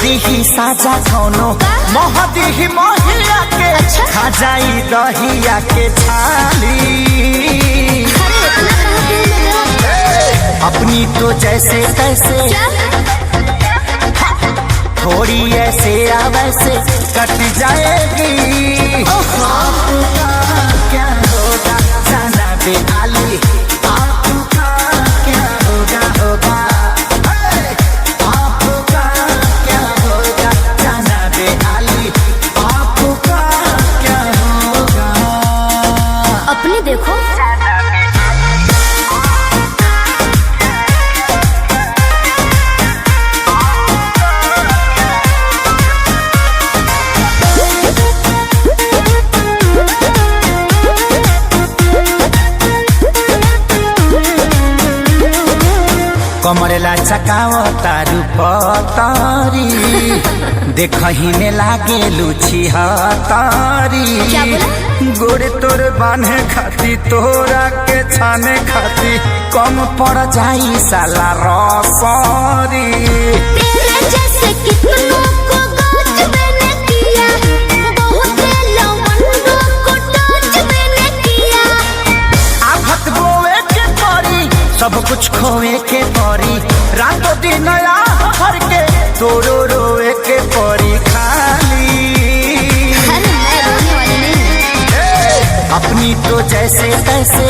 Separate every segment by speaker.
Speaker 1: दीही साजा कोनो मोह दीही मोहिया के खा जाई दहिया के छाली। अपनी तो जैसे तैसे थोड़ी ऐसे या वैसे कट जाएगी। आपका क्या होगा जाना बे आली, आपका क्या होगा होगा।
Speaker 2: अपने देखो
Speaker 1: कमरेला चकाव तारू पतारी देखही में लागे लुची हतारी। गोरे तोर बांधे खाती तोरा के छाने खाती कम पड़ जाई साला रसरी।
Speaker 2: तेरे जैसे कितनों को गाज मैंने किया, बहुत लवंडों को टच मैंने किया।
Speaker 1: आफत बोए के परी सब कुछ खोए के परी, रातों दिन हर के तोरो रोए के परी खाली। अपनी तो जैसे तैसे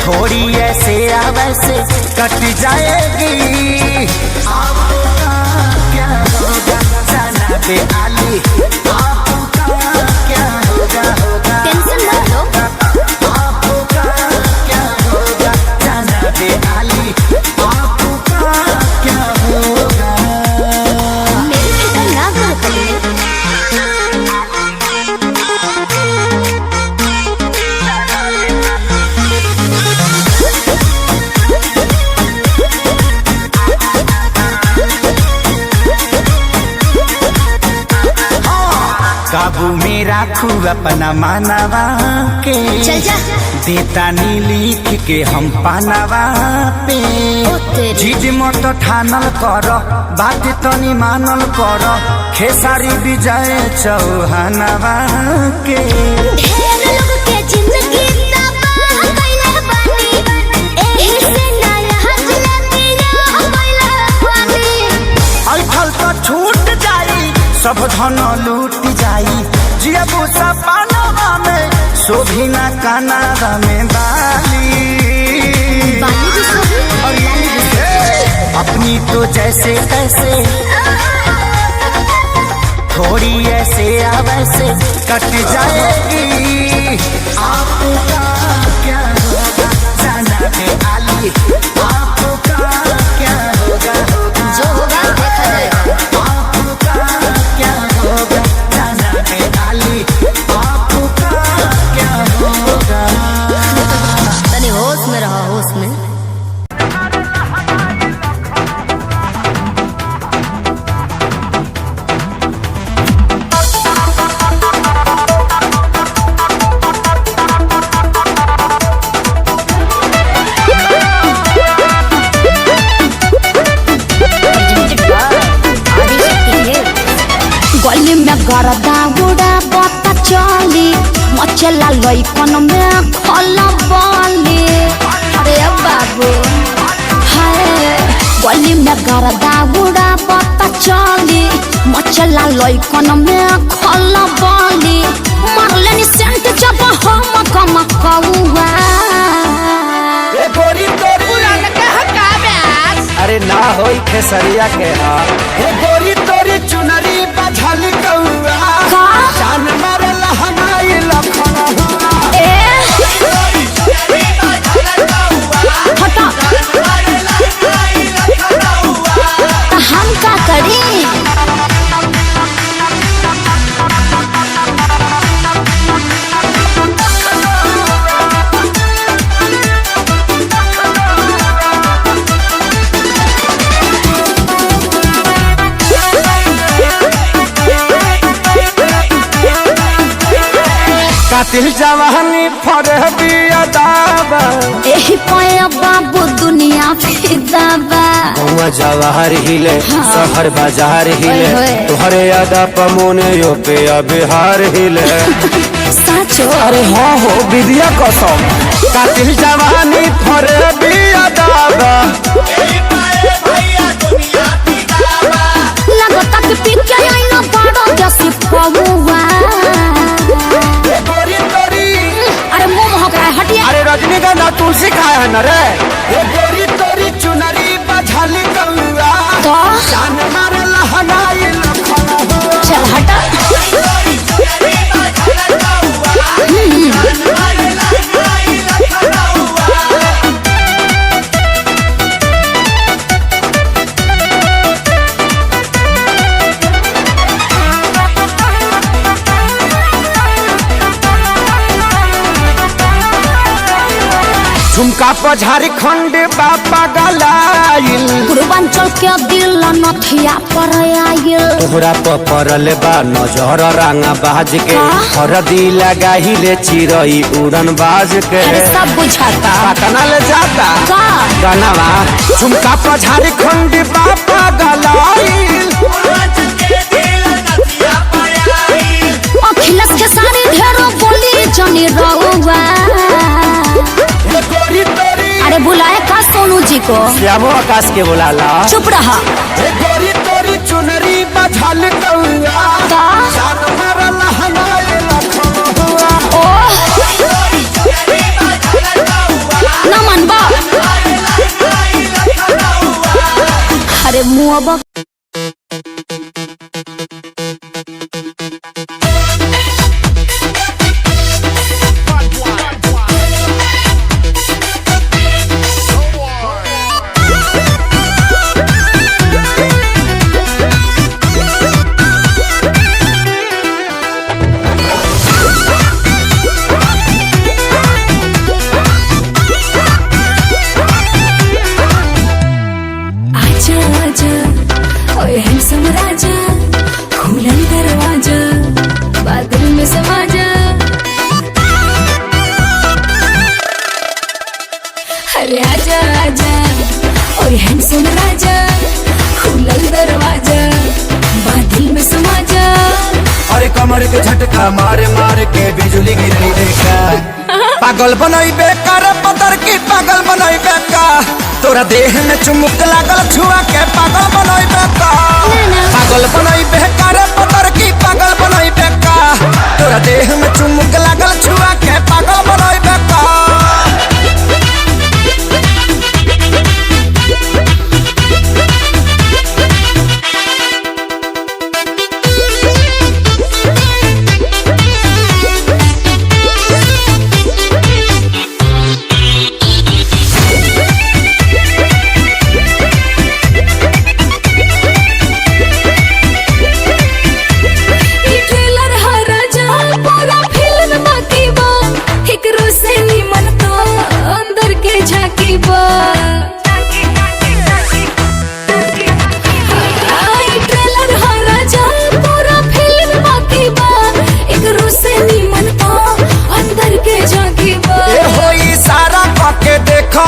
Speaker 1: थोड़ी ऐसे या वैसे कट जाएगी। आपका क्या होगा जाना बे आली, आपका क्या होगा होगा।
Speaker 2: टेंशन मत लो,
Speaker 1: आपका क्या होगा जाना बे आली, आपका क्या होगा।
Speaker 2: मेरी फिक्र ना करो पहले।
Speaker 1: काबू में राखू अपना मानवा के
Speaker 2: चल जा।
Speaker 1: देता नी लिख के हम पानवा पे जीज मत ठानल कर बात तनी मानल कर खेसारी विजय चौहानवा के
Speaker 2: ढेर लोग के जिंदगी तबाह कइले बानी एही से नया हजलतिया कइले बानी
Speaker 1: ऐठल तो छूट जाई सब धन लूट जाई जियबू सपनवा में शोभिना कानावा में बाली
Speaker 2: बाली भी सोही और लाली भी सोही।
Speaker 1: अपनी तो जैसे तैसे थोड़ी ऐसे या वैसे कट जाएगी आपका क्या होगा जाना है आली आपका क्या होगा
Speaker 2: जो होगा देखा जाएगा।
Speaker 1: आपका क्या होगा जाना है आली आपका क्या होगा
Speaker 2: तनी होश में रहो होश में।
Speaker 3: गली में गरदा गुड़ा बता चली मचला लइकन में खला बाली। अरे बाबू हाय गली में गरदा गुड़ा बता चली मचला लइकन में खला बाली। मारले नि सेंट जब हम कम कौआ
Speaker 1: गोरी तोरी अरे ना होई खेसरिया के गोरी तोरी चुनरी बझल कौआ
Speaker 3: का
Speaker 1: जान मारे लहनाई लखन
Speaker 3: ए हटा तो हम का करी।
Speaker 1: कातिल जवानी फरहबी अदाबा
Speaker 3: एही पाया बाबू दुनिया फिदाबा।
Speaker 4: गौवा जवाहर हिले शहर बाजार हिले
Speaker 3: ओए होए।
Speaker 4: तुहरे अदा पमोने यो पे बिहार हिले
Speaker 3: साचो
Speaker 4: अरे हाँ हो विद्या कसम
Speaker 1: कातिल जवानी फरहबी अदाबा
Speaker 3: लगता कि पिके आईना बड़ो जैसी पौवा।
Speaker 1: गोरी तोरी
Speaker 3: अरे मुंह महक रहा है हटिए।
Speaker 4: अरे रजनीगंधा तुलसी खाए है न रे
Speaker 1: गोरी तोरी चुनरी बझल कौआ
Speaker 3: तो
Speaker 1: जान मारे लहनाई लखन
Speaker 3: चल हटा।
Speaker 4: झुमका पर झारखंड बापा गलाइल
Speaker 3: पूर्वांचल के दिल नथिया पर आयल।
Speaker 4: तोहरा पर पड़ल बा नजर रंगा बाज के
Speaker 3: का?
Speaker 4: हरदी लगाहिले चिरई उड़न बाज के
Speaker 3: अरे सब बुझाता
Speaker 4: पटना ले जाता
Speaker 3: का
Speaker 4: गनवा झुमका पर झारखंड बापा गलाइल
Speaker 3: अखिलेश के सारे ढेरों बोली जनी रहुआ।
Speaker 1: गोरी तोरी
Speaker 3: अरे बुलाए का सोनू जी को।
Speaker 4: श्यामो आकाश के बुलाला
Speaker 3: चुप रहा।
Speaker 1: गोरी तोरी चुनरी बझल कौआ
Speaker 3: का
Speaker 1: जान मारे लहनाई लखन
Speaker 3: ओ न मनबा। अरे मुँह आजा
Speaker 2: समा जा। अरे आजा आजा और हैंडसम राजा, खुलल दरवाजा, बादल में समा जा।
Speaker 1: अरे कमर के झटका मारे मारे के बिजली गिरई देखा, पागल बनई बेकार पतर की पागल बनई बेका, तोरा देह में चुमुक लागल छुआ के पागल बनई बेका, पागल बनई बेकार पतर की पागल बनई बेका, तोरा देह में चुमुक लागल छुआ के पागल बनई बेका।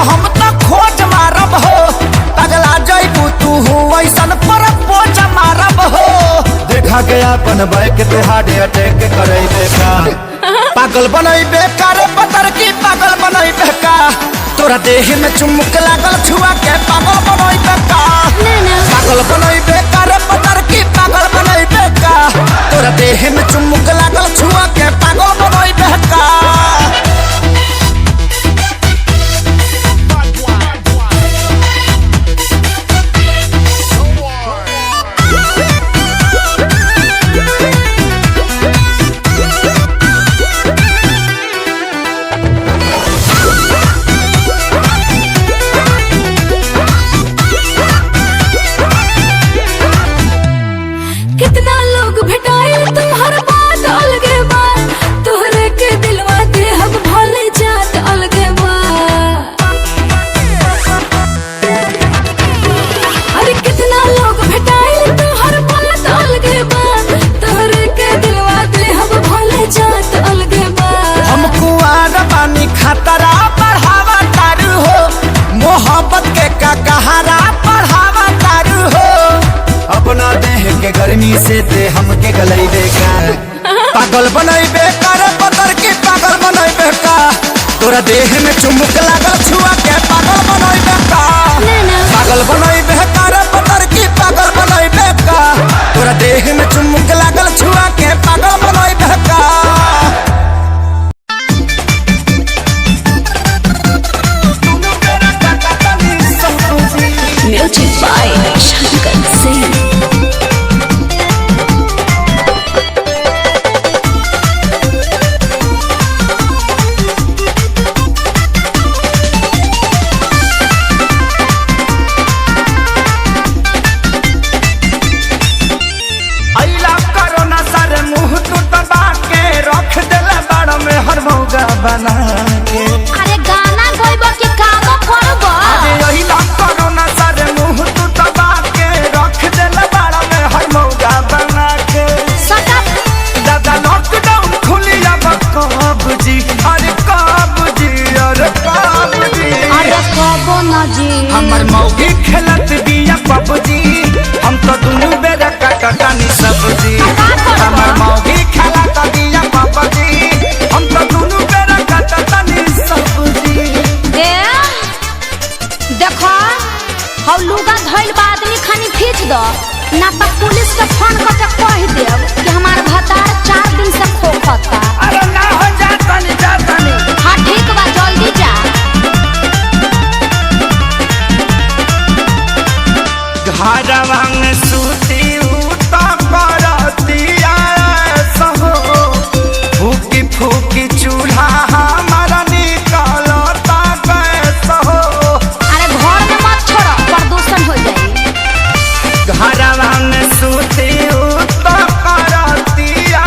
Speaker 1: हम तो खोज मारब हो, पगला जइबू तू हो ऐसन पर पोच मारब हो, देखा के अपन बैक ते हार्ट अटैक करे बेका, पागल बनई बेकार पतर की पागल बनई बेका, तोरा देह में चुमुक लागल छुआ के पागल बनई बेका, पागल बनई बेकार पतर की पागल बनई बेका, तोरा देह में चुमुक लागल छुआ के पागल बनई बेका।
Speaker 2: कितना लोग भेटाए तुम्हार बात अलगे बा, तोहरे के दिलवा दे हम भले जात अलगे बा। अरे कितना लोग भेटाए तुम्हार बात अलगे बा, तोहरे के दिलवा दे हम भले जात अलगे बा।
Speaker 1: हम कुआर बानी खतरा बढ़ावा तारू हो, मोहब्बत के का कहारा बढ़ावा तारू हो, अपना देह के गर्मी से ते हमके गलई बेका, पागल बनई बेकार पतर की पागल बनई बेका, तोरा देह में चुमुक लागल छुआ के पागल बनई बेका, पागल बनई बेकार पतर की पागल बनई बेका, तोरा देह में चुमुक लागल छुआ के पागल बनई बेका।
Speaker 3: Music by Shankar Singh.
Speaker 1: अइला कोरोना सर मुंह तू दबा के रख देले बाड़ में हर मौगा बना के,
Speaker 3: अरे गाना गइबो कि काम करबो?
Speaker 1: अरे अइला कोरोना सर मुंह तू दबा के रख देले बाड़ में हर मौगा बना के,
Speaker 3: सटक
Speaker 1: दादा लॉकडाउन खुली अब कब जी, अरे कब जी, अरे कब जी,
Speaker 3: अरे कबो न जी,
Speaker 1: हमर मौगी खेलत बिया पबजी, हम तो दुनू बेरा कटकानी सब्जी, हमर मौगी खेलत बिया पबजी, हम तो दुनू बेरा कटकानी सब्जी।
Speaker 3: ए देखो हौ लुगा धइल बा आदमी खानी खींच दो, ना तो पुलिस के फोन करके कह देब कि हमार भतार 4 दिन से खोखता।
Speaker 1: अरे ना हो जातनी जातनी।
Speaker 3: हाँ ठीक बा जल्दी जा।
Speaker 1: घरवा में सूती उता करतिया सहो, फूकी फूकी चूल्हा हमारा निकलता गैस हो,
Speaker 3: अरे घर में मत छोड़ो प्रदूषण हो जाई।
Speaker 1: घरवा में सूती उता करतिया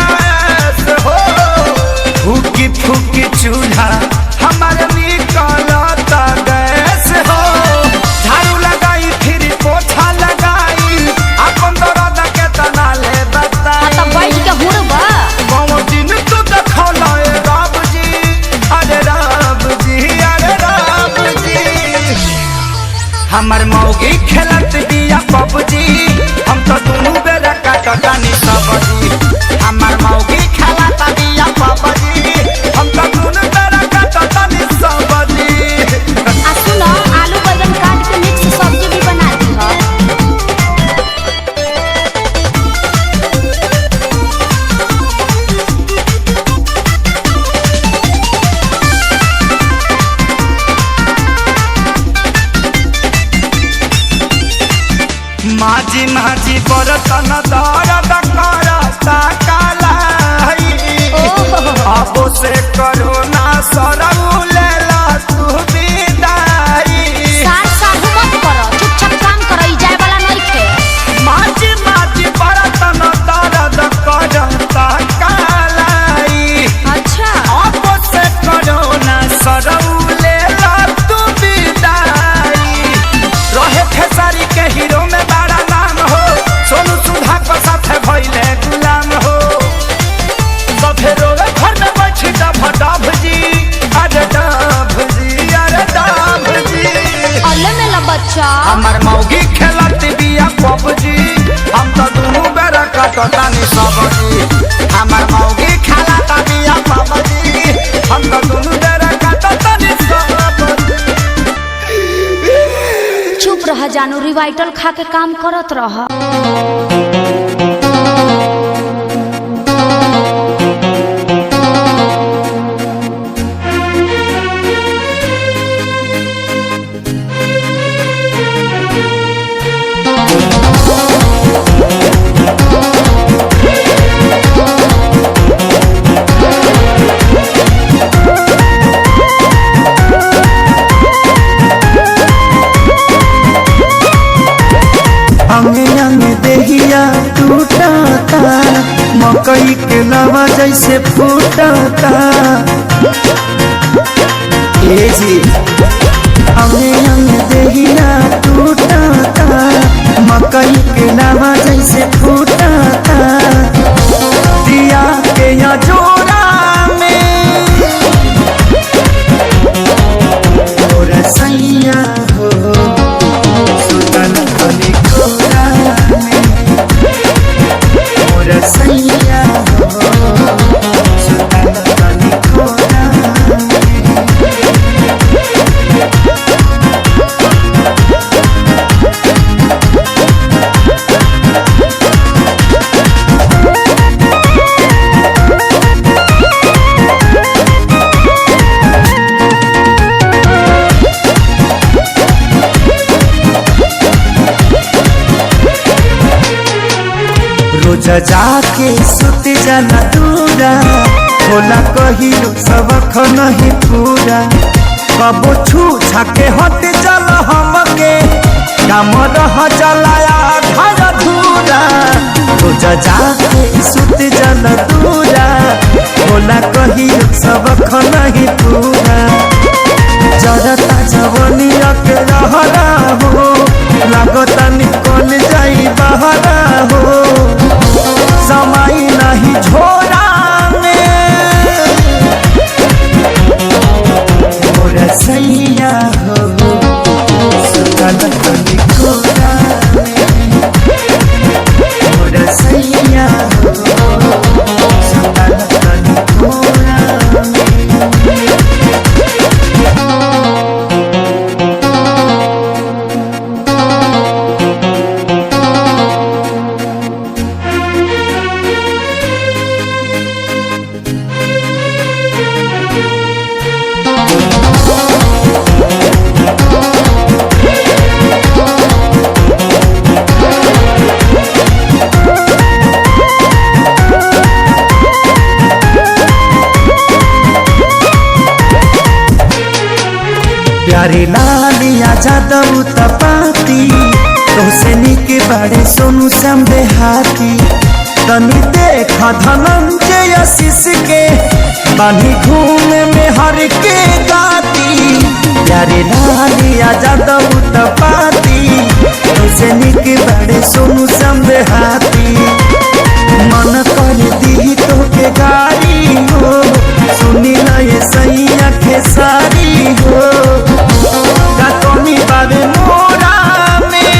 Speaker 1: सहो, फूकी फूकी चूल्हा हमारा निकलता गैस हो, झाड़ू लगाई फिर पोछा लगाई, अपन दर्द के तना ले बता,
Speaker 3: हाँ तो बैठ के हुड़बा।
Speaker 1: दिन काटतानी सब्जी हमार मौगी खाला तबिया पबजी हम तो दोनों बेरा काटतानी सब्जी।
Speaker 3: आ सुनो आलू बैंगन काट के मिक्स सब्जी भी बना दी हो।
Speaker 1: माझी माझी बरतन दर्द करता कालाई अब से करो ना सरऊ लेला तू विदाई।
Speaker 3: सार साहू मत करो चुपचाप काम करो ई जाए वाला नहीं थे।
Speaker 1: माझी माझी बरतन दर्द करता कालाई
Speaker 3: अच्छा
Speaker 1: अब से करो ना सरऊ लेला तू विदाई। रहे खेसारी के हीरो में सोनू सुधा को साथे भइले गुलाम हो सफे रोवे घर में बैठी डभ जी अरे डभ जी
Speaker 3: अल्ले मेला बच्चा
Speaker 1: हमार मौगी खेलत बिया पबजी हम तो दोनों बेरा काटतानी सब्जी हमार मौगी खेलत बिया पबजी हम तो दोनों बेरा काटतानी सब्जी।
Speaker 3: चुप रह जानू रिवाइटल खा के काम करत रह।
Speaker 1: अंगे अंगे देहिया टूटता मकई के लवा जैसे फूटता। ए जी अंगे अंगे देहिया टूटता मकई के लवा जैसे फूटता। दिया के या जोड़ा में और सैया हो सुतन कली कोरा में और सैया हो सुतन कली कोरा में। रोज जाके सुत जाना दूरा होला कहियो सबक नहीं पूरा कबो छू छाके हट चल हमके काम रह चलाया घर धूरा। रोज जाके सुत जाना दूरा होला कहियो सबक नहीं पूरा जरता जवनी के रहरा हो लागता निकल जाई बहरा हो समय नहीं झोरा में और सैया हो सुतन कली कोरा में और सैया हो सुतन कली कोरा में। प्यारे लालिया जादव तपाती तोसे निके बाड़े सोनू श्याम देहाती तनी देख धनंजय आशीष के बानी घूमे में हर के गाती। प्यारे लालिया जादव तपाती तोसे निके बाड़े सोनू श्याम देहाती मन कर दी तो के गाड़ी हो सुनी लए सैया खेसारी हो का कमी बाबे मोरा में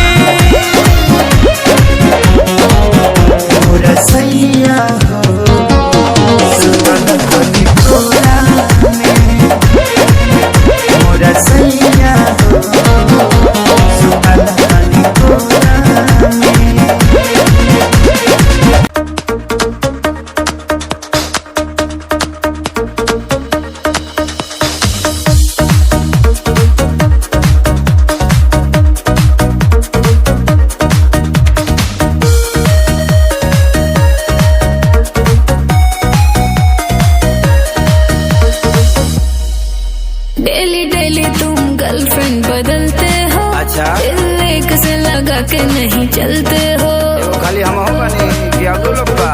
Speaker 2: के नहीं चलते हो।
Speaker 1: खाली हम हो बनी कि अब लोग बा।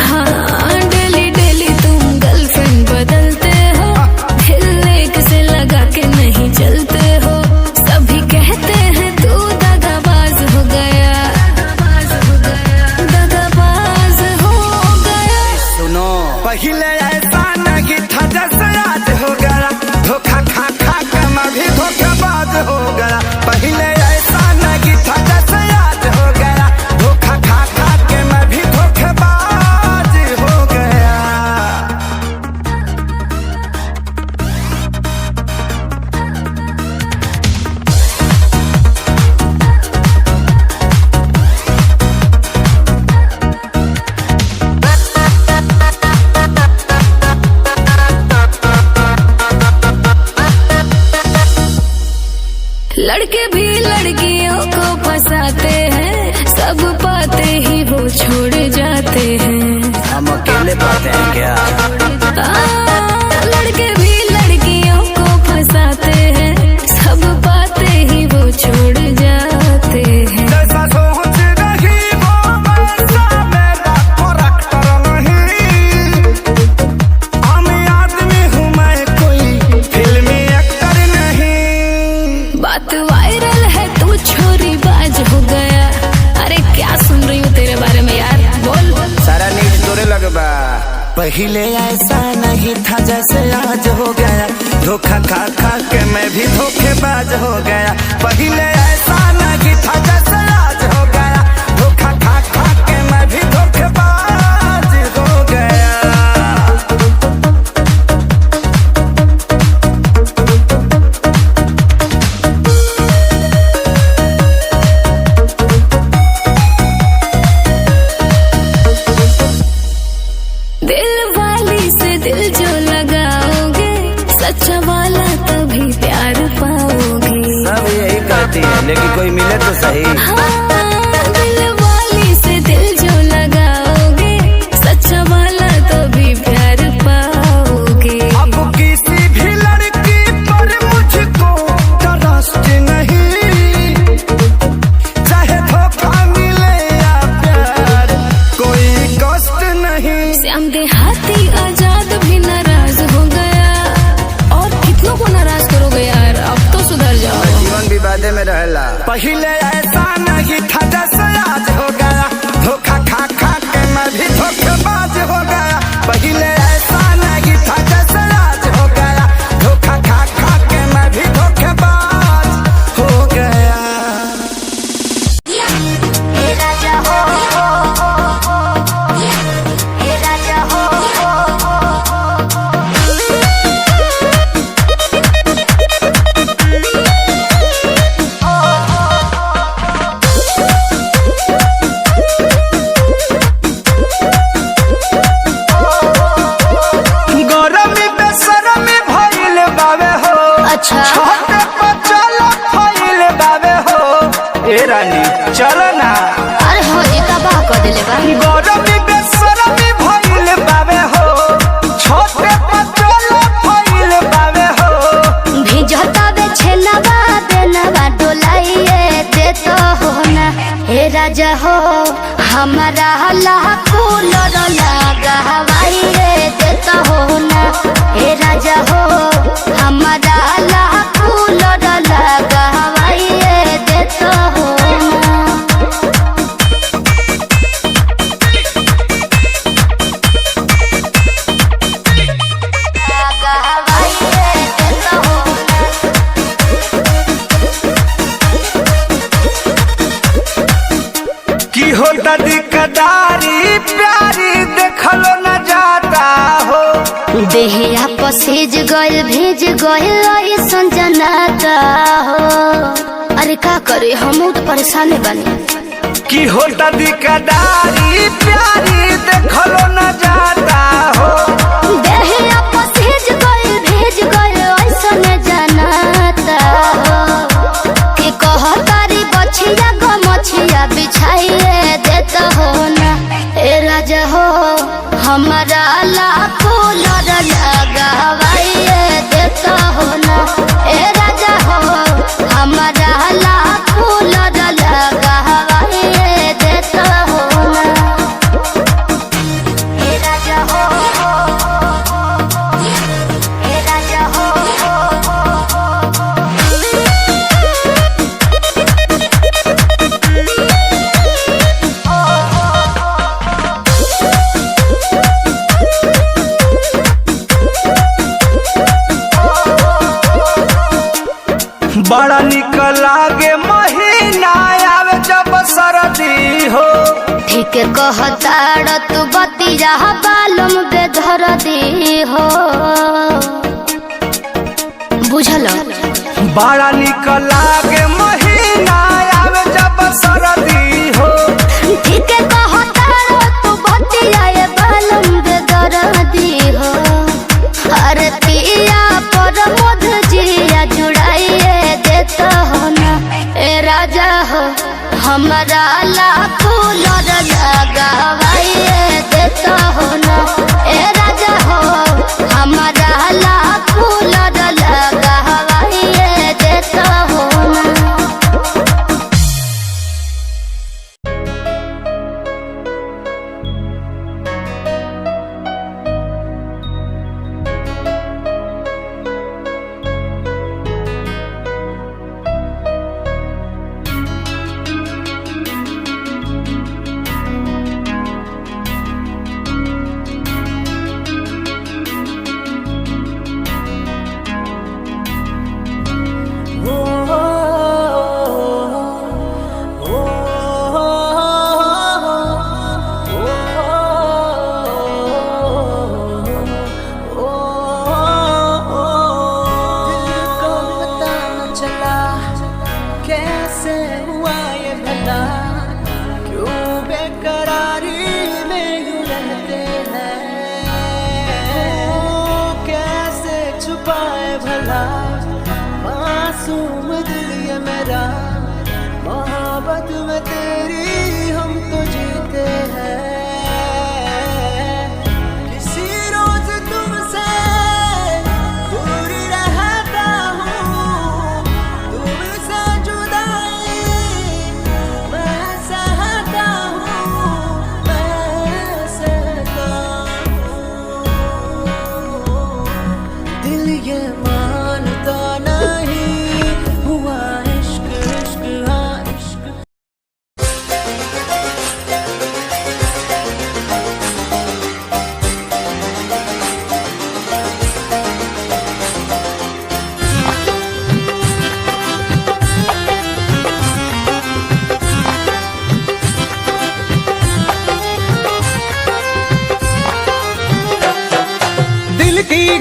Speaker 2: हाँ डेली डेली तुम गर्लफ्रेंड बदलते हो, दिल एक से लगा के नहीं चलते हो। सभी कहते हैं तू दगाबाज हो गया, दगाबाज हो गया।
Speaker 1: सुनो पहले ऐसा नहीं था जैसे आज हो गया, धोखा खा खा के मैं भी धोखेबाज हो गया। पहले ऐसा नहीं था जैसे आज हो गया, धोखा खा खा के मैं भी धोखेबाज हो गया।
Speaker 2: लड़के भी लड़कियों को फंसाते हैं, सब पाते ही वो छोड़ जाते हैं।
Speaker 1: हम अकेले पाते हैं क्या?
Speaker 2: लड़के भी लड़कियों को फंसाते हैं, सब पाते ही वो छोड़ जाते हैं।
Speaker 1: जैसा सोच रही वो वैसा मेरा करैक्टर नहीं। आम आदमी हूँ मैं, कोई फिल्मी एक्टर नहीं।
Speaker 2: बात वायरल है तू छोरी बाज हो गया। अरे क्या सुन रही हूँ तेरे बारे में यार, बोल।
Speaker 1: सारा न्यूज तोरे लगबा। पहले ऐसा नहीं था जैसे आज हो गया, धोखा खा खा के मैं भी धोखेबाज हो गया। पहले ऐसा नहीं था जैसे आज हो गया, धोखा खा खा के मैं भी धोखेबाज हो गया।
Speaker 2: दिल वाली से दिल जो लगाओगे, सच्चा वाला तभी प्यार पाओगे।
Speaker 1: सब यही कहती है लेकिन कोई मिले तो सही।
Speaker 2: हाँ, दिल वाली से दिल जो लगाओगे, सच्चा वाला तभी प्यार पाओगे।
Speaker 1: अब किसी भी लड़की पर मुझको ट्रस्ट नहीं, चाहे धोखा मिले या प्यार, कोई कष्ट नहीं।
Speaker 2: श्याम देहाती आजाद भी नाराज हो गया, और कितनों को नाराज करोगे यार, अब तो सुधर जाओ।
Speaker 1: जीवन विवादे में रहला। पहले ऐसा नहीं था जैसे आज हो गया, धोखा खा खा के मैं भी धोखेबाज हो गया। पहले ऐसा नहीं था जैसे आज हो गया, धोखा खा खा के मैं भी धोखेबाज हो गया। गरमी बेसरमी भइल बावे हो,
Speaker 3: अच्छा
Speaker 1: छोटे बच्चा भइल बावे हो। ए रानी चलो ना।
Speaker 3: अरे हो ये का बा कर देले बा।
Speaker 1: गरमी बेसरमी भइल बावे हो, छोटे बच्चा भइल बावे हो।
Speaker 3: भिजता बे छेनवा बेनवा डोलाइए देतो हो ना। हे राजा हो हमारा लाखों लगा हवाइए देतो हो ना। हे राजा हो हमारा लाखों लगा हवाइए देतो हो ना। लगा हवाइए देतो हो ना।
Speaker 1: की होता दिकदारी प्यारी देखलो न जाता हो।
Speaker 3: देहिया पसेज गइल भेज गइल ऐसन जनाता हो। अरे का करे हम तो परेशान बनी।
Speaker 1: की होता दिकदारी प्यारी देखलो न जाता हो।
Speaker 3: देहिया पसेज गइल भेज गइल ऐसन जनाता हो। कि कहतारी बछिया गो मछिया बिछाइए देता हो ना। ए राजा हो हमारा लाखों लगा हवाइए देता हो ना। ए राजा हो हमारा लाखों लगा
Speaker 1: बड़ा निक लागे महीना आवे जब सरदी हो।
Speaker 3: ठीक कहता तू बतिया बालम बेधर दी हो। बुझल?
Speaker 1: बड़ा निक लागे महीना आवे जब सरदी हो।
Speaker 3: ठीक कहता तू बतिया बालम बेधर दी हो। अरे पिया पर मध जिया जुड़ाइए देता हो ना ए राजा हो। हमारा लाखों लगावाइए देता हो ना ए राजा हो। हमारा लाखों लगावाइए देता हो ना।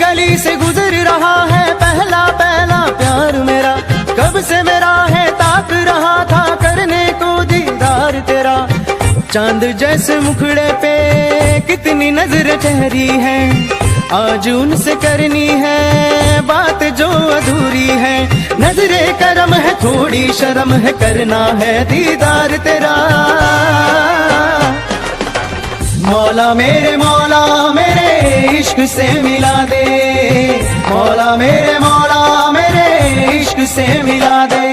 Speaker 5: गली से गुजर रहा है पहला पहला प्यार मेरा। कब से मेरा है ताक रहा था करने को दीदार तेरा। चांद जैसे मुखड़े पे कितनी नजर ठहरी है। आज उनसे करनी है बात जो अधूरी है। नजरे करम है थोड़ी शर्म है करना है दीदार तेरा। मौला मेरे इश्क से मिला दे। मौला मेरे इश्क से मिला दे।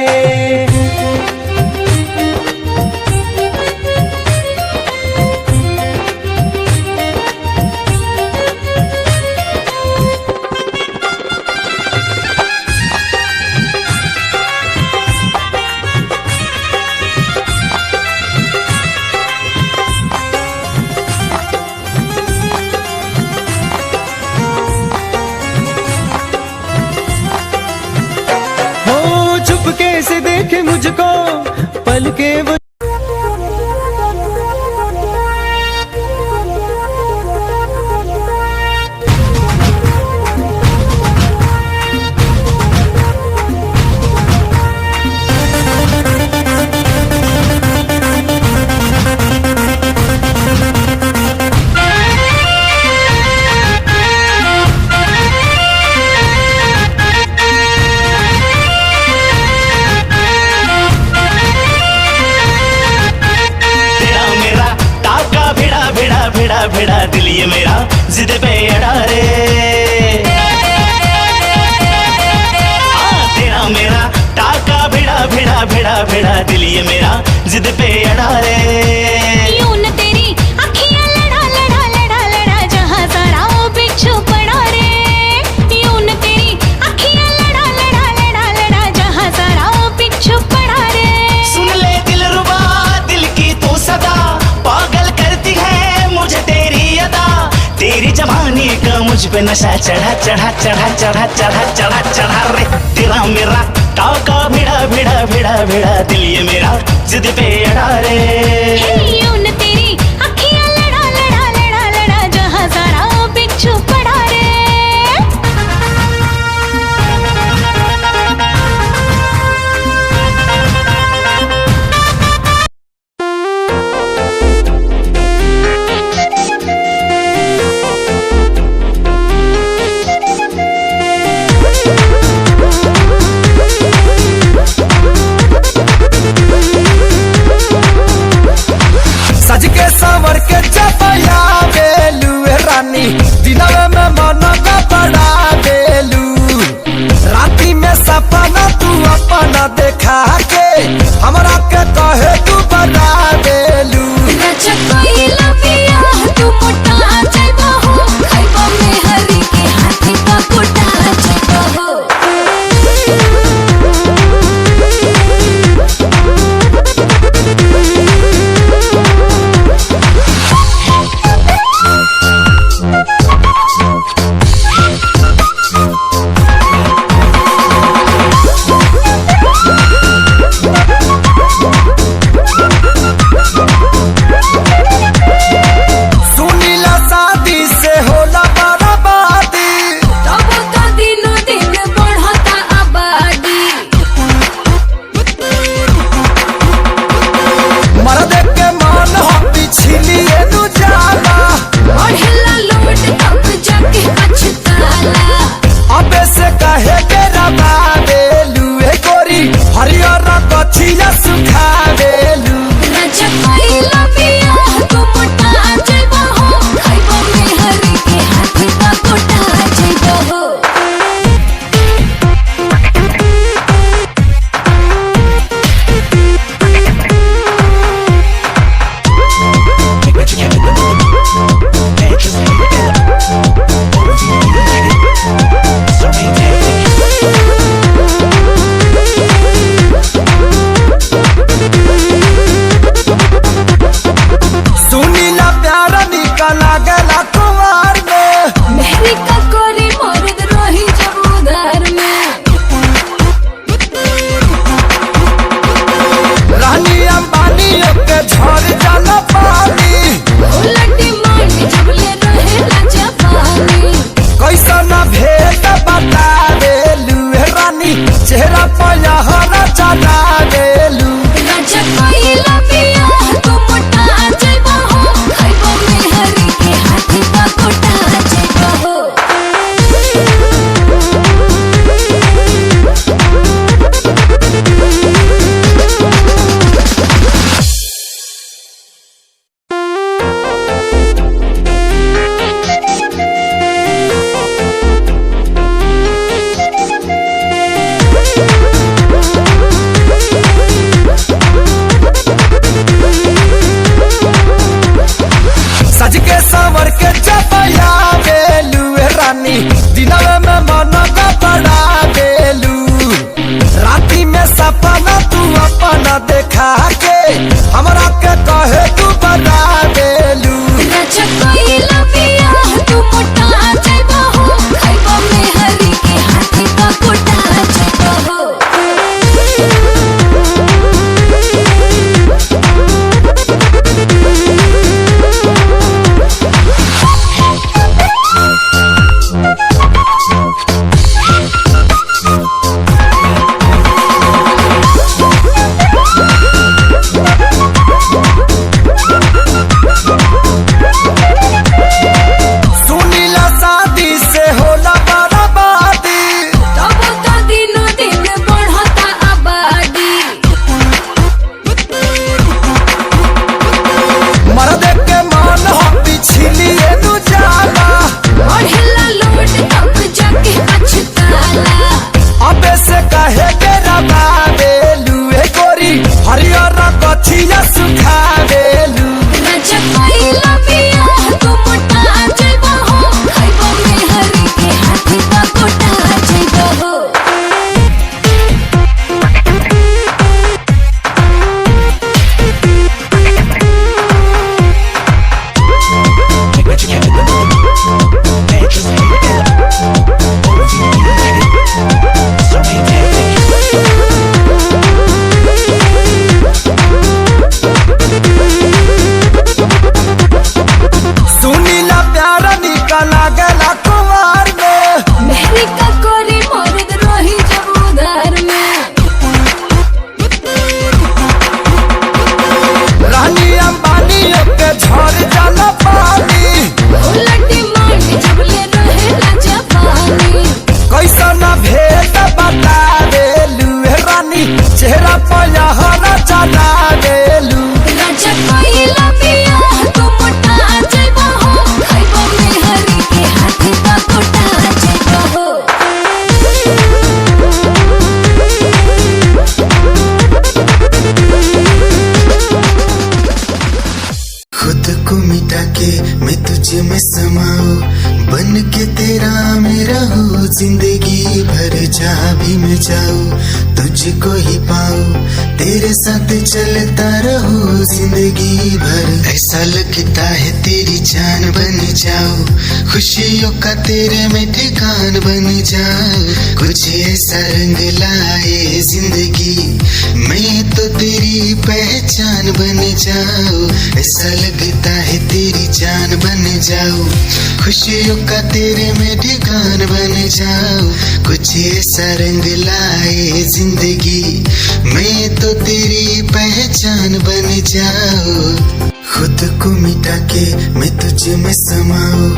Speaker 5: कैसे देखे मुझको पल के वो
Speaker 6: भिड़ा दिल ये मेरा जिद पे अड़ा रे। तेरा मेरा टाका भिड़ा दिल ये मेरा जिद पे अड़ा रे।
Speaker 2: यूं न तेरी अखियां लड़ा जहां सारा वो बिच्छू पड़ा रे। यूं न तेरी अखियां लड़ा जहां सारा वो बिच्छू पड़ा रे।
Speaker 6: सुन ले दिलरुबा दिल की तू सदा पागल करती है मुझे तेरी अदा। तेरी जवानी का मुझ पे नशा चढ़ा रे। तेरा मेरा काका भिड़ा भिड़ा भिड़ा भिड़ा दिल ये मेरा जिद पे अड़ा रे।
Speaker 2: यूं न तेरी अखियां लड़ा लड़ा लड़ा लड़ा जहां सारा बिच्छू पड़ा रे।
Speaker 1: सज के संवर के चपया बेलू रानी दिनवे में मन का बड़ा बेलू राती में सपना तू अपना देखा के हमरा के कहे तू बड़ा बेलू।
Speaker 2: तू मोटा जइबा हो खाइबा में हरी के हाथी का कोटा जइबा हो।
Speaker 1: सुनीला शादी से होला बर्बादी
Speaker 2: तब तो दिनों दिन बढ़ता आबादी।
Speaker 1: मर्द के मन हो पिछलिए नु जाला
Speaker 2: बढ़ला लोट तब जाके पछताला।
Speaker 1: अबे से कहे के रबा बेलू ए गोरी हरियर कथिया सुखा बेलू।
Speaker 2: चपैला पिया तू मोटा जइबा हो खाइबा में हरी के हाथी का कोटा जइबा हो।
Speaker 1: सुनीला प्यार निकला गला कुमार में
Speaker 2: मेहरी का कोरी मर्द रही जब उधार में।
Speaker 1: रानी अंबानी के झड़ जाला पानी
Speaker 2: उलटी मांडी जब ले रहेला जापानी।
Speaker 1: कैसा न भेद बता बेलू रानी चेहरा पर हरा चला बेलू।
Speaker 2: चपैला पिया तू मोटा जइबा हो खाइबा में हरी के हाथी का कोटा जइबा हो।
Speaker 1: सज के संवर के चपया बेलू रानी दिनवे में मन का बड़ा बेलू राती में सपना तू अपना देखा के हमरा के कहे तू बड़ा बेलू।
Speaker 2: चपैला पिया तू मोटा जइबा हो खाइबा में हरी के हाथी का कोटा जइबा हो।
Speaker 7: रहूं जिंदगी भर, जहाँ भी मैं जाऊं तुझको ही पाऊं, तेरे साथ चलता रहूं जिंदगी भर। ऐसा लगता है तेरी जान बन जाऊं, खुशियों का तेरे में ठिकान बन जाऊं, कुछ ऐसा रंग लाए जिंदगी, मैं तो तेरी पहचान बन जाऊं। ऐसा लगता है तेरी जान बन जाऊं, खुशियों का तेरे में ठिकान बन जाऊं, कुछ ऐसा रंग लाए जिंदगी, मैं तो तेरी पहचान बन जाऊं। खुद को मिटा के मैं तुझ में समाऊं,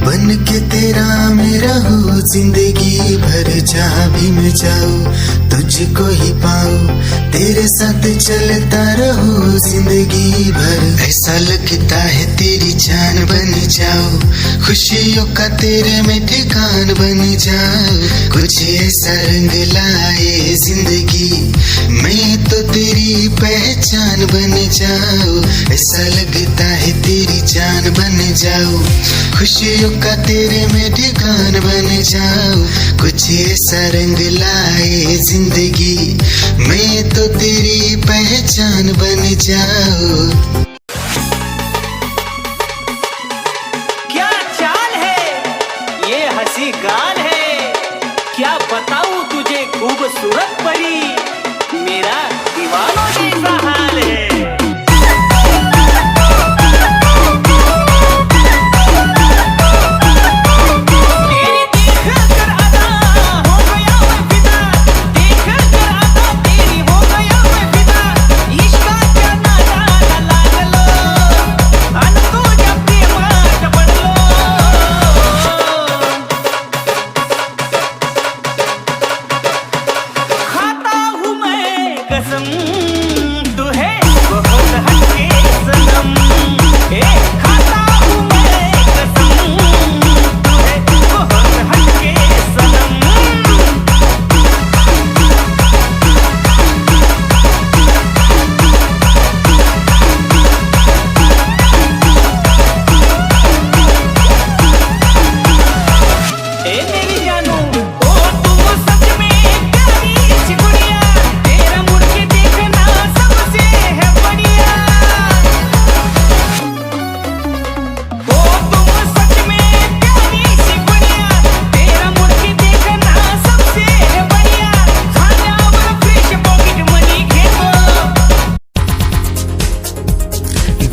Speaker 7: बन के तेरा मैं रहूं जिंदगी भर, जहाँ भी मैं जाऊं तुझको ही पाऊं, तेरे साथ चलता रहूं जिंदगी भर। ऐसा लगता है तेरी जान बन जाऊं, खुशियों का तेरे में ठिकान बन जाऊं, कुछ ऐसा रंग लाए जिंदगी, मैं तो तेरी पहचान बन जाऊं। ऐसा लगता है तेरी जान बन जाऊं, खुशियों का तेरे में ठिकान बन जाऊं, कुछ ऐसा रंग लाए जिंदगी, मैं तो तेरी पहचान बन जाऊं।
Speaker 6: क्या चाल है ये हंसी गाल है, क्या बताऊं तुझे खूबसूरत परी, मेरा दीवानों जैसा हाल है।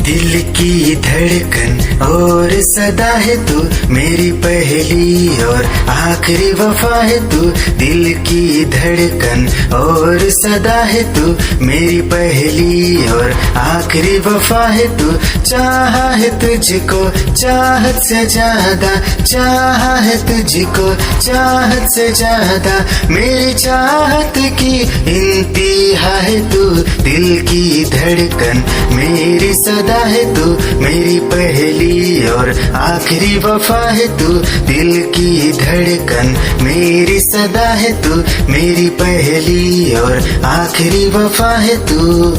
Speaker 7: दिल की धड़कन और सदा है तू, मेरी पहली और आखिरी वफा है तू। दिल की धड़कन और सदा है तू, मेरी पहली और आखिरी वफा है तू। चाहा है तुझको चाहत से ज्यादा, चाहा है तुझको चाहत से ज्यादा, मेरी चाहत की इंतहा है तू। दिल की धड़कन मेरी सदा है तू, मेरी पहली और आखिरी वफा है तू। दिल की धड़कन मेरी सदा है तू, मेरी पहली और आखिरी वफा है तू।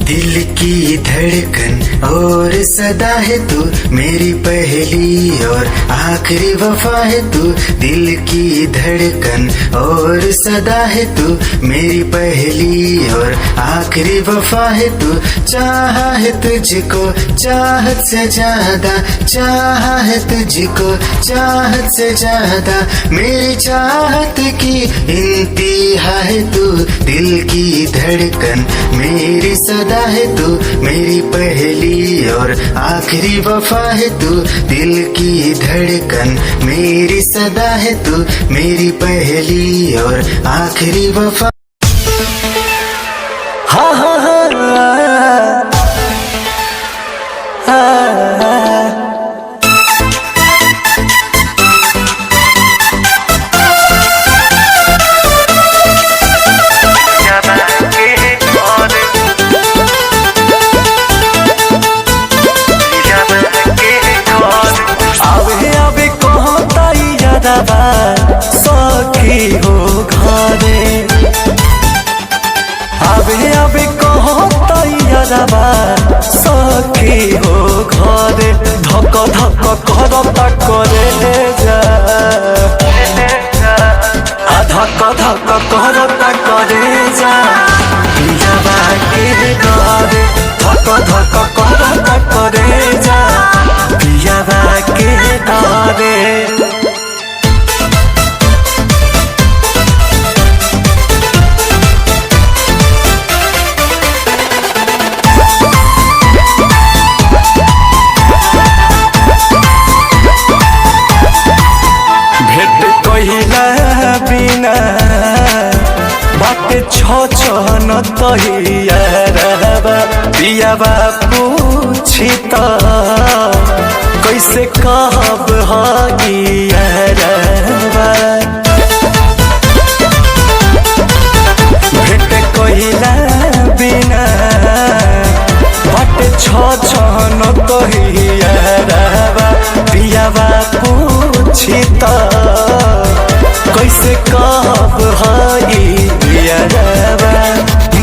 Speaker 7: दिल की धड़कन और सदा है तू, मेरी पहली और आखिरी वफा है तू। दिल की धड़कन और सदा है तू, मेरी पहली और आखिरी वफा है तू। चाहा है तुझको चाहत से ज्यादा, चाहा है तुझको चाहत से ज्यादा, मेरी चाहत की इंतहा है तू। दिल की धड़कन मेरी सदा है तू, मेरी पहली और आखिरी वफा है तू। दिल की धड़कन मेरी सदा है तू, मेरी पहली और आखिरी वफा।
Speaker 1: हा हा हा सखी हो घरे
Speaker 4: करे। भेट कहिला बिना बाटे छन तहियारबा पियाबा पूछी त कैसे कहब हगियारबा। भेट कहिला बिना बाटे छन तहियारबा पियाबा पूछी त कैसे कहब हगियारबा।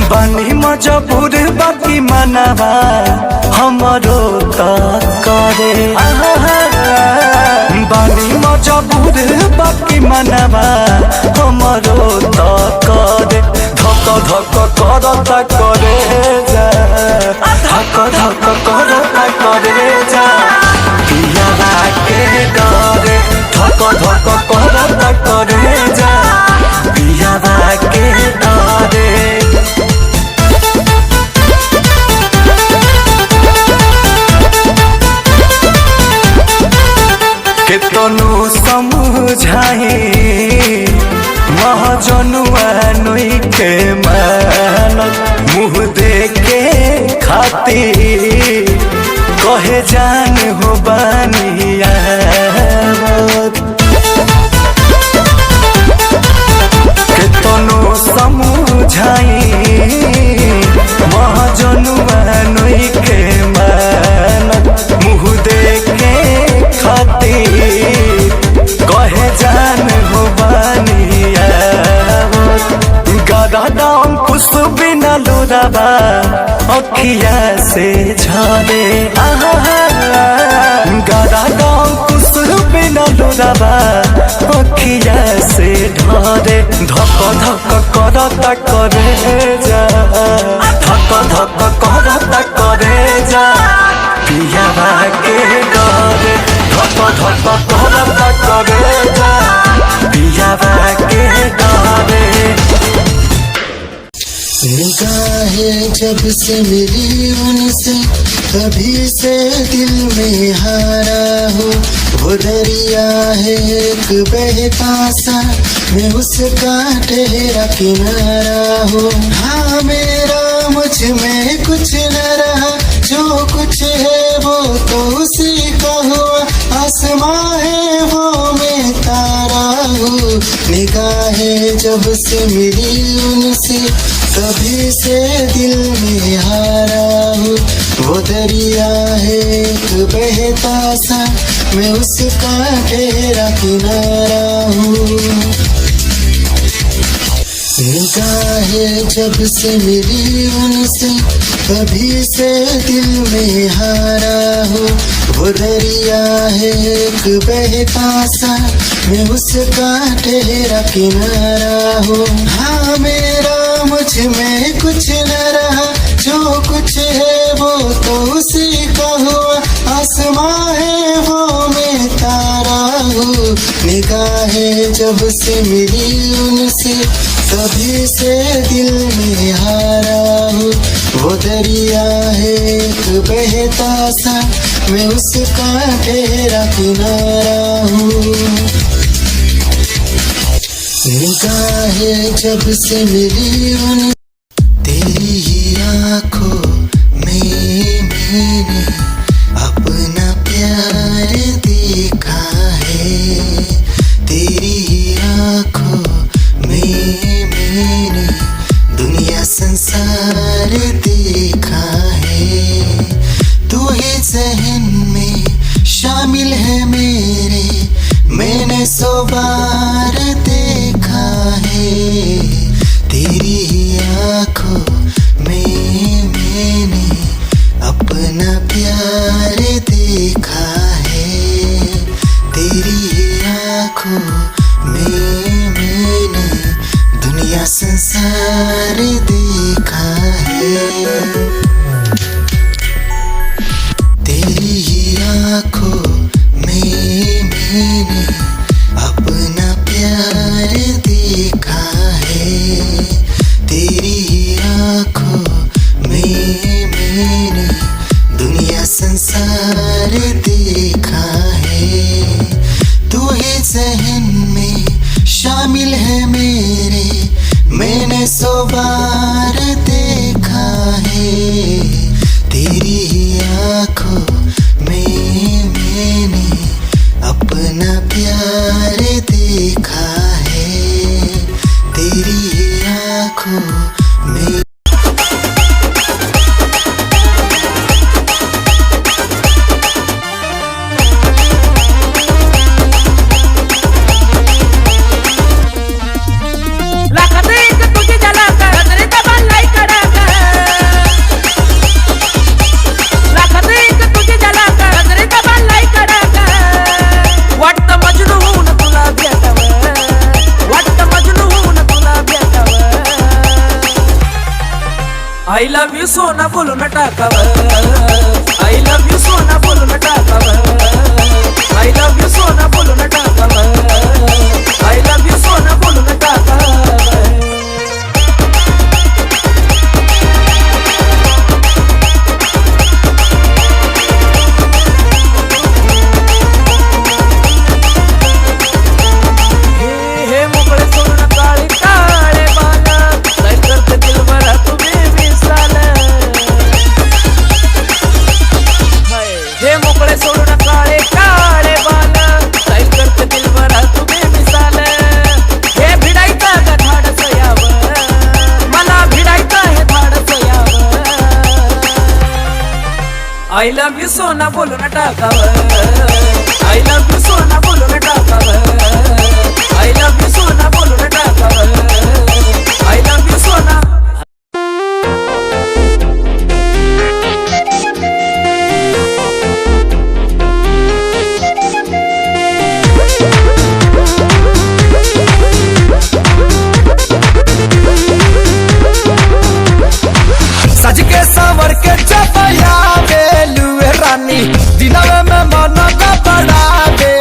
Speaker 4: बानी मजबूर बाकी मनवा हमरो त करे। बानी मजबूर बाकी मनवा हमरो त करे। धक धक करता करे जा धक धक करता करे जा पियाबा के डरे। धक धक करता करे जा पियाबा के डरे। केतनो समझाई महाजनुआ नोई के मानत मुँह देखे खातिर कहे जान हो बानियावत। केतनो समझाई महाजनुआ नोई के मानत मुँह देखे खातिर कहे जान हो बानियावत। गदा कुछ बिना लुराबा अखिया से झरे। गदा कुछ बिना लुराबा अखिया से ढरे। धक धक करता करे जा धक धक करता करे जा पियाबा के डरे। धक धक करता करे जा पियाबा के डरे।
Speaker 7: निगाहें जब से मिली उनसे तभी से दिल में हारा हो। वो दरिया है एक बहता सा मैं उसका ठहरा किनारा हो। हाँ मेरा मुझ में कुछ न रहा जो कुछ है वो तो उसी का हुआ। आसमां है वो मैं तारा हूँ। निगाहें जब से मिली उनसे तभी से दिल में हारा हूँ। वो दरिया है एक बहता सा मैं उसका ठहरा किनारा हूँ। निगाहें जब से मिली उनसे तभी से दिल में हारा हूँ। वो दरिया है एक बहता सा मैं उसका ठहरा किनारा हूँ। हाँ मेरा मुझ में कुछ न रहा जो कुछ है वो तो उसी का हुआ। आसमां है वो मैं तारा हूँ। निगाहें जब से मिली उनसे तभी से दिल में हारा हूँ। वो दरिया है एक बहता सा मैं उसका ठहरा किनारा हूँ। निगाहें जब से मिली उन तेरी ही आँखों में मैंने अपना प्यार देखा है। तेरी ही आँखों में मैंने दुनिया संसार देखा है। तू ही ज़हन में शामिल है मेरे मैंने 100 बार देखा है। तेरी ही आँखों में मैंने अपना प्यार देखा है। तेरी ही आँखों में मैंने दुनिया संसार देखा है। तेरी ही आँखों में सहन में शामिल है मेरे, मैंने 100 बार देखा है तेरी आंखों में मैंने अपना प्यार देखा है तेरी आंखों में।
Speaker 8: I love you सोना बोलून टाकावं, I love you सोना बोलून टाकावं, I love you सोना बोलून टाकावं, I love you सोना बोलून टाकावं। हे मोकळे सोडून काळे काळे बाल, काय करते दिलभरा तुम्ही हे मोकळे सोडून काळे काळे बाल, स्टाईल करते दिलभरा तुम्ही मिसाल। हे भिडायचं का धाडस यावं, मला भिडायचं हे धाडस यावं। I love you सोना बोलून टाकावं, I love you सोना बोलून टाकावं, I love you सोना बोलून टाकावं, I love you सोना।
Speaker 1: सज के सवर के चपया बेलुए रानी, दिनवे में मन का बड़ा दे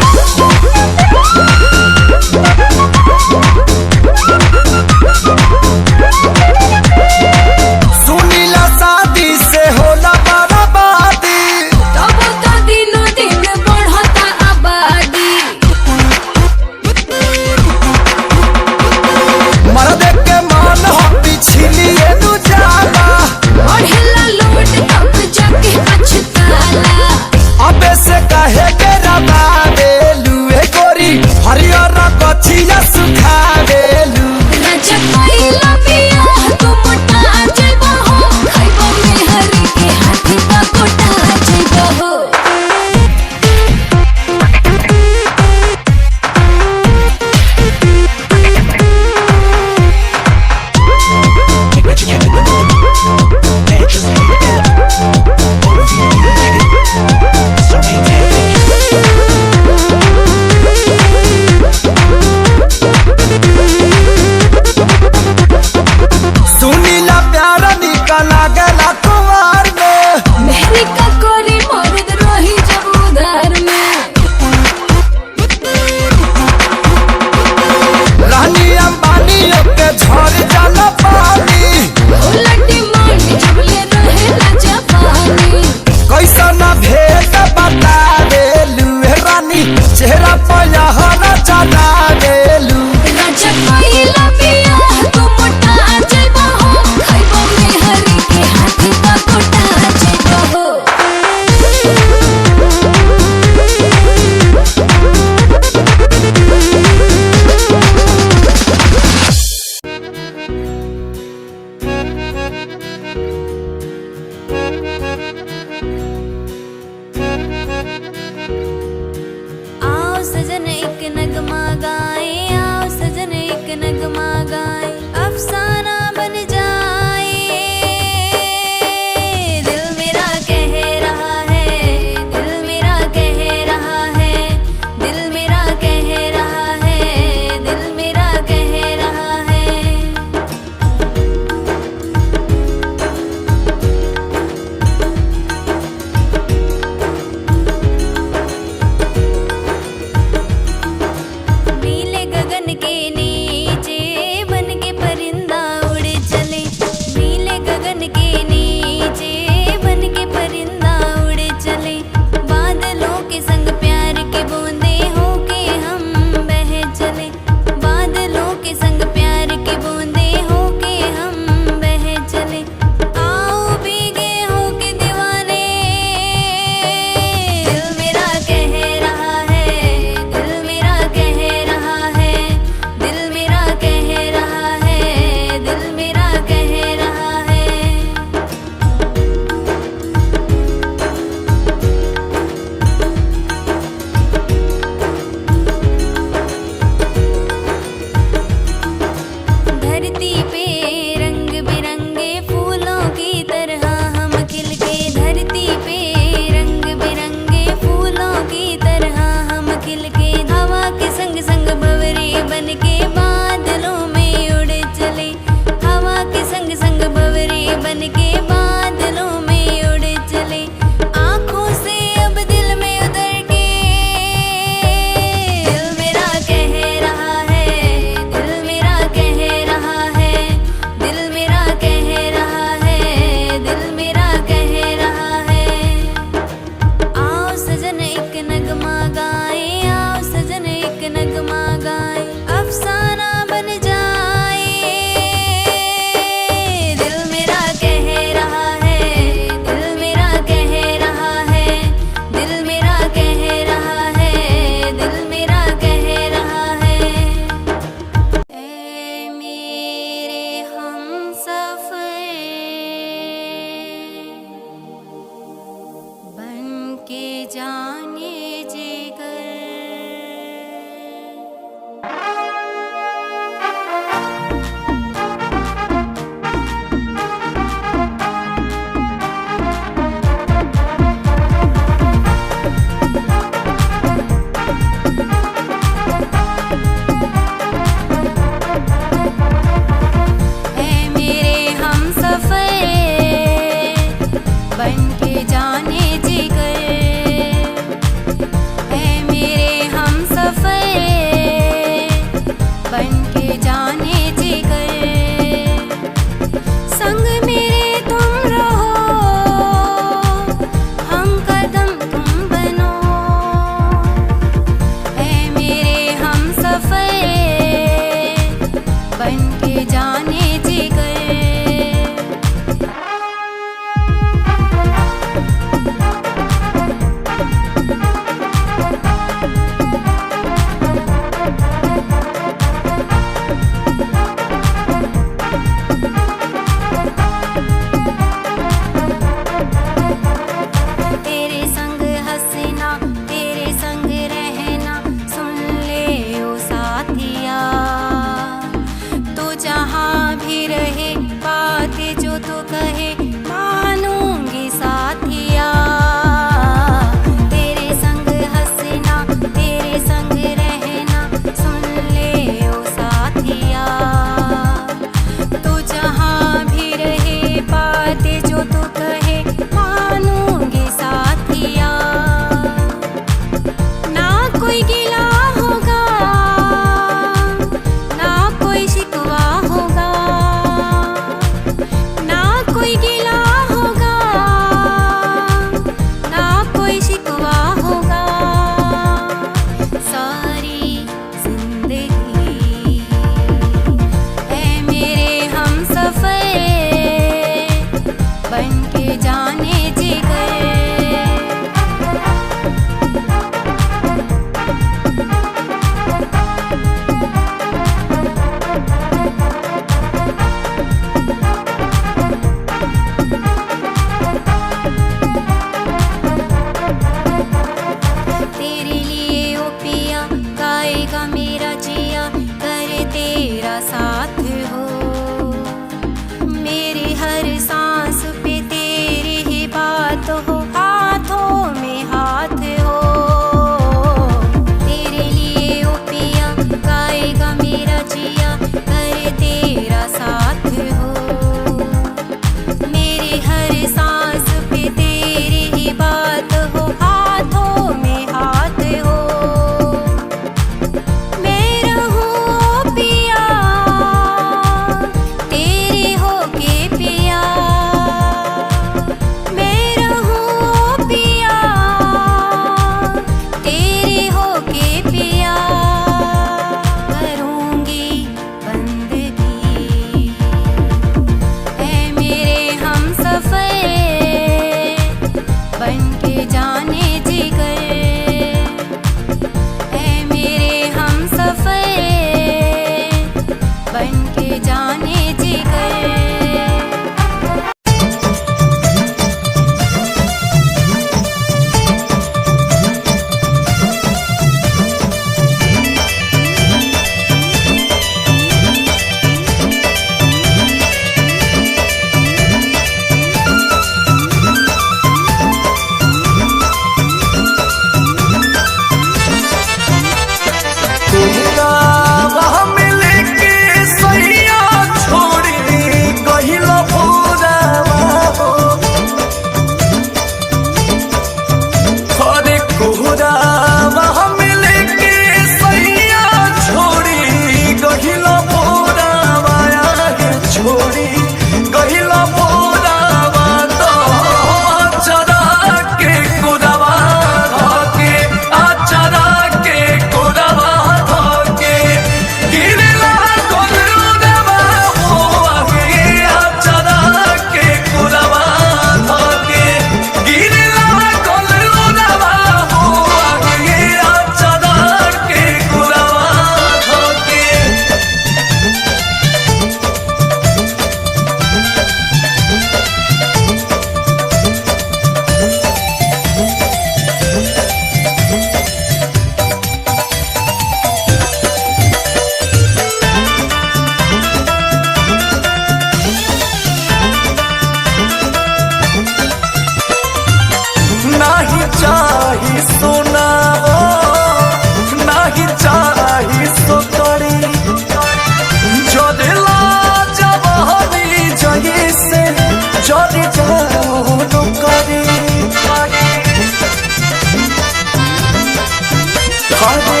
Speaker 1: अरे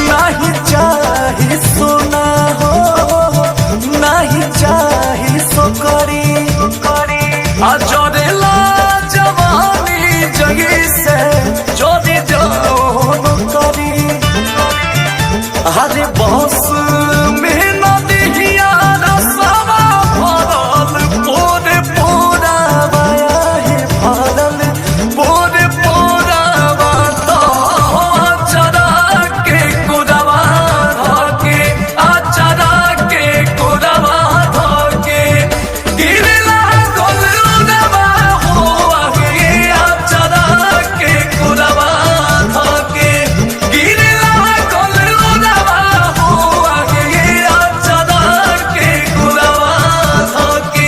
Speaker 1: नहीं चाही सोना हो, नहीं चाही सोकरी, जरेला जवानी जगी से जोदी जोन करी। अरे बस में नदिया रसवा भरल पोरे पोरा बाया है भरल पोरे पोरा बाता चरा के कुदवा धके चरा के कुदवा धके गिरला गोलुदवा हो आगे चरा के कुदवा धके गिरला गोलुदवा हो आगे चरा के कुदवा धके।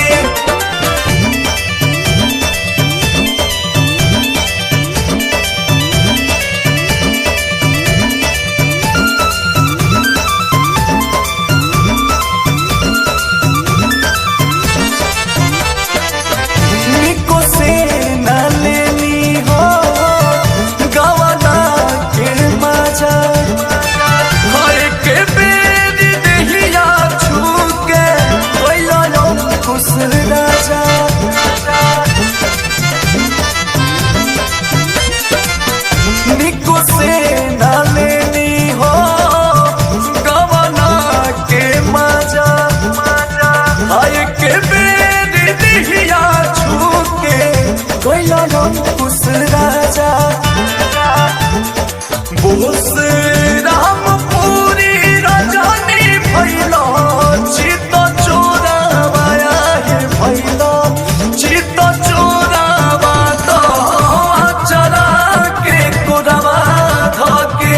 Speaker 1: निको से न लेनी हो गवाना के मजा, हर के बेद दहिया छूके कोइला लो खुश राजा। निको से न लेनी हो गवाना के मजा, हाय के बेद दहिया छूके कोइला लो खुश राजा। बोस राम पूरी रजनी भैलो चित चोरावाया है भैलो चित चोरावा तो चरा के कुदवा धके